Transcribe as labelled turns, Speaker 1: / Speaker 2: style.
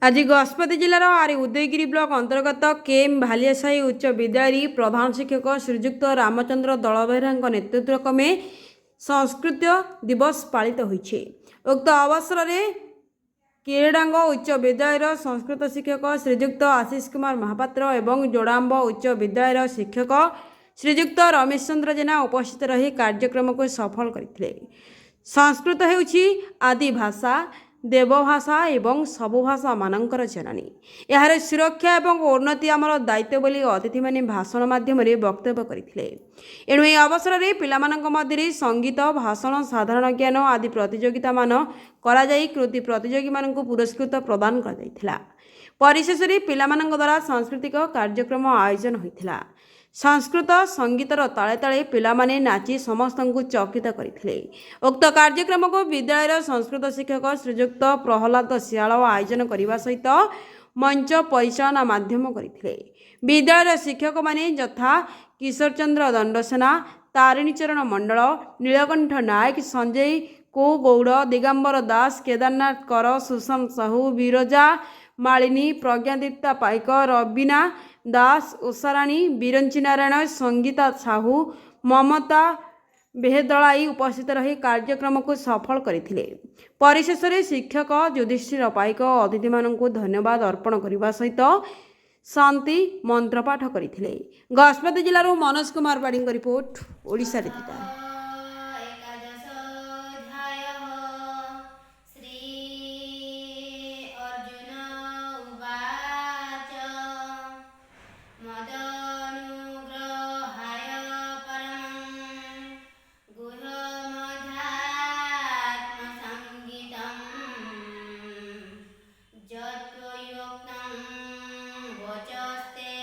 Speaker 1: आज गजपति जिलार आरी उदयगिरी ब्लॉक अंतर्गत केम भालियासाही उच्च विद्यालय प्रधान शिक्षक श्रीजुक्त रामचंद्र दलबेहरा नेतृत्व क्रमे संस्कृत दिवस पालित होइछे। उक्त अवसर में किरडांग उच्च विद्यालय संस्कृत शिक्षक श्रीजुक्त आशीष कुमार महापात्र एवं जोड़ाम्ब उच्च विद्यालय शिक्षक श्रीजुक्त रमेश चंद्र जेना उपस्थित रही कार्यक्रम को सफल करथिले। संस्कृत हेउछि आदि भाषा देवभाषा एवं सबु भाषा मानकर जननी। यार सुरक्षा एवं उन्नति आमर दायित्व बोली अतिथि माने भाषण माध्यम वक्तव्य करथिले। एणु ए अवसर में पिलामानक मध्य संगीत भाषण साधारण ज्ञान आदि प्रतियोगिता मान करा जाई कृति प्रतियोगी मानक पुरस्कृत प्रदान कर जायथिला। परिशेष में पिलामानक द्वारा सांस्कृतिक कार्यक्रम आयोजन होइथिला। संस्कृत संगीतर ताले ताले पिलामाने नाची समस्त चकित करथिले। उक्त कार्यक्रम को विद्यालय संस्कृत शिक्षक श्रीजुक्त प्रहलाद सियाल आयोजन करने सहित मंच परिचालना माध्यम करथिले। विद्यालय शिक्षक माने यथा किशोर चंद्र दंडसेना, तारिणीचरण मंडल, नीलकंठ नायक, संजय को गौड़, दिगंबर दास, केदारनाथ कर, सुशांत साहू, विरजा मालिनी, प्रज्ञादीप्ता पाइक, रवीना दास, उषाराणी, बिरंची नारायण, संगीता साहू, ममता बेहदलाई उपस्थित रही कार्यक्रम को सफल करथिले। परिशेष में शिक्षक युधिष्ठिर पाइक अतिथि मानक धन्यवाद अर्पण करने सहित शांति मंत्रपाठ करथिले। गजपति जिलार मनोज कुमार बाड़ी रिपोर्ट ओडिशा रीता।
Speaker 2: यत्त्वयुक्तं वचस्ते